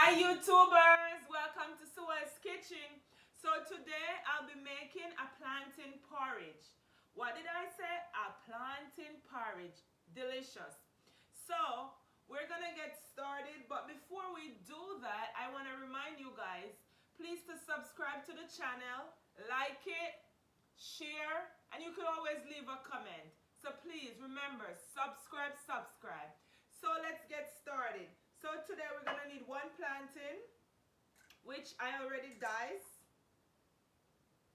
Hi YouTubers, welcome to Sue's Kitchen. So today I'll be making a plantain porridge. What did I say? A plantain porridge. Delicious. So we're gonna get started, but before we do that, I want to remind you guys, please to subscribe to the channel, like it, share, and you could always leave a comment. So please remember, subscribe. So let's get started. So today we're gonna need one plantain, which I already diced.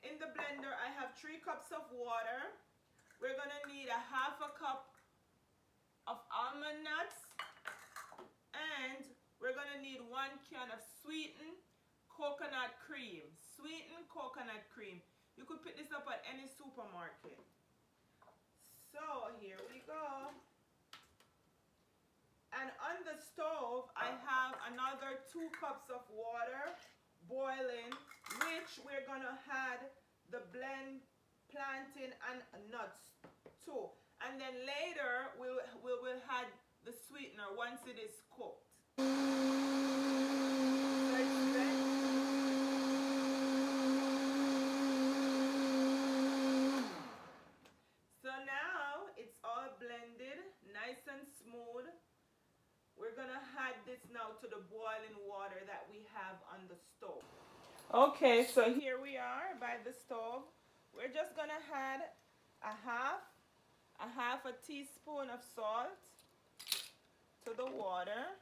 In the blender I have 3 cups of water. We're gonna need a half a cup of almond nuts, and we're gonna need 1 can of sweetened coconut cream. Sweetened coconut cream. You could pick this up at any supermarket. So here we go. And on the stove, I have another 2 cups of water boiling, which we're gonna add the blend plantain and nuts too. And then later we will add the sweetener once it is cooked. So now it's all blended, nice and smooth. We're gonna add this now to the boiling water that we have on the stove. Okay, so here we are by the stove. We're just gonna add a half a teaspoon of salt to the water.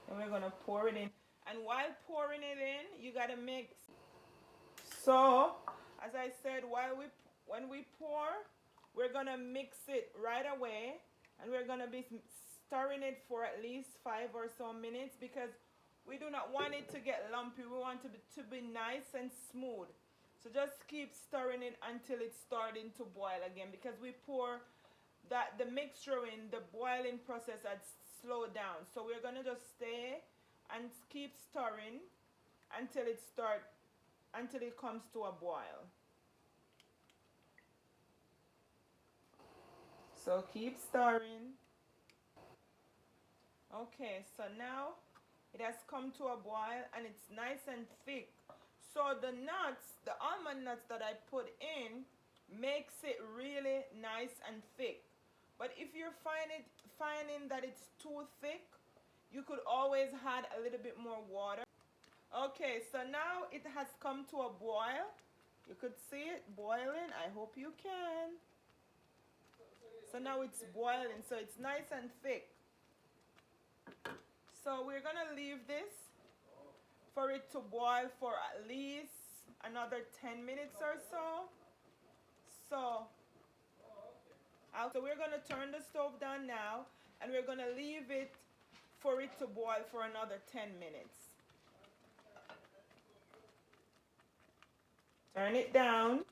And we're gonna pour it in. And while pouring it in, you gotta mix. So, as I said, when we pour, we're gonna mix it right away, and we're gonna be stirring it for at least 5 or so minutes because we do not want it to get lumpy. We want it to be nice and smooth. So just keep stirring it until it's starting to boil again, because we pour the mixture in, the boiling process had slowed down. So we're gonna just stay and keep stirring until it comes to a boil. So keep stirring. Okay, so now it has come to a boil and it's nice and thick. So the nuts, the almond nuts that I put in, makes it really nice and thick. But if you're finding that it's too thick, you could always add a little bit more water. Okay, so now it has come to a boil. You could see it boiling. I hope you can. So now it's boiling, so it's nice and thick. So we're gonna leave this for it to boil for at least another 10 minutes or so. So we're gonna turn the stove down now, and we're gonna leave it for it to boil for another 10 minutes. Turn it down.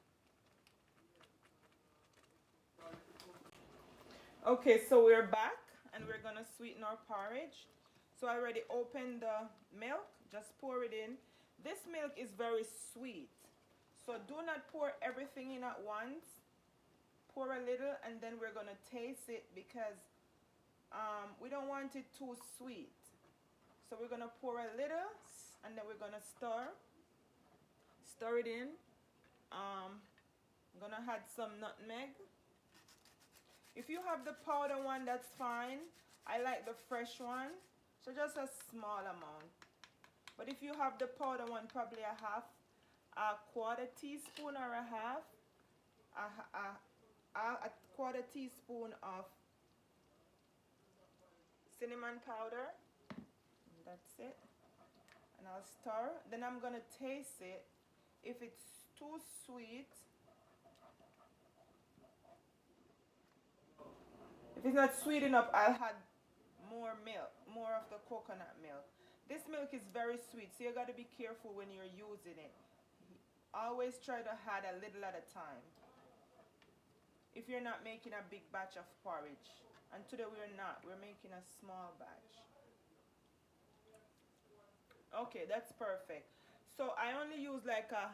Okay, so we're back and we're gonna sweeten our porridge. So I already opened the milk, just pour it in. This milk is very sweet, so do not pour everything in at once. Pour a little and then we're gonna taste it, because we don't want it too sweet. So we're gonna pour a little and then we're gonna stir it in. I'm gonna add some nutmeg. If you have the powder one, that's fine. I like the fresh one, so just a small amount. But if you have the powder one, probably a quarter teaspoon or a quarter teaspoon of cinnamon powder. That's it. And I'll stir. Then I'm gonna taste it. If it's too sweet, if it's not sweet enough, I'll add more milk, more of the coconut milk. This milk is very sweet, so you got to be careful when you're using it. Always try to add a little at a time if you're not making a big batch of porridge. And today we're not. We're making a small batch. Okay, that's perfect. So I only use like a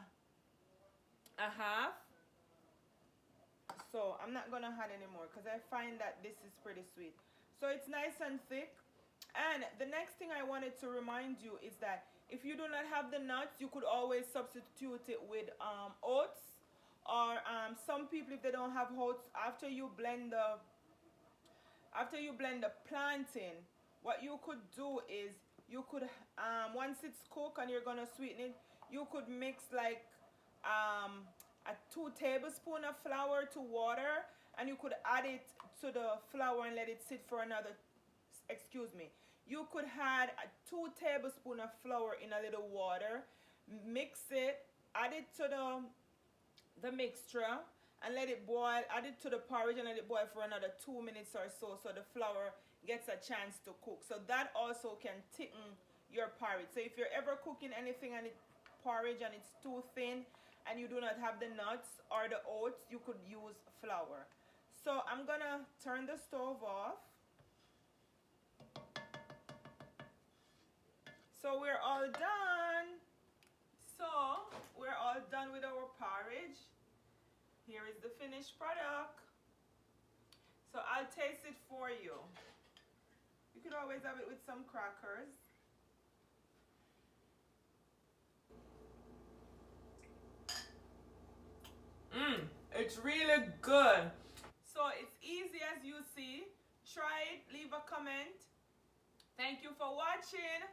half so I'm not gonna add any more because I find that this is pretty sweet. So it's nice and thick. And the next thing I wanted to remind you is that if you do not have the nuts, you could always substitute it with oats, or some people, if they don't have oats, after you blend the plantain, what you could do is you could once it's cooked and you're gonna sweeten it, you could mix like a 2 tablespoons of flour to water, and you could add it to the flour and let it sit for another, excuse me, you could add 2 tablespoons of flour in a little water, mix it, add it to the mixture, and let it boil, add it to the porridge and let it boil for another 2 minutes or so, so the flour gets a chance to cook. So that also can thicken your porridge. So if you're ever cooking anything and it's porridge and it's too thin and you do not have the nuts or the oats, you could use flour. So I'm gonna turn the stove off. So we're all done. So we're all done with our porridge. Here is the finished product. So I'll taste it for you. You could always have it with some crackers. It's really good. So it's easy as you see. Try it, leave a comment. Thank you for watching.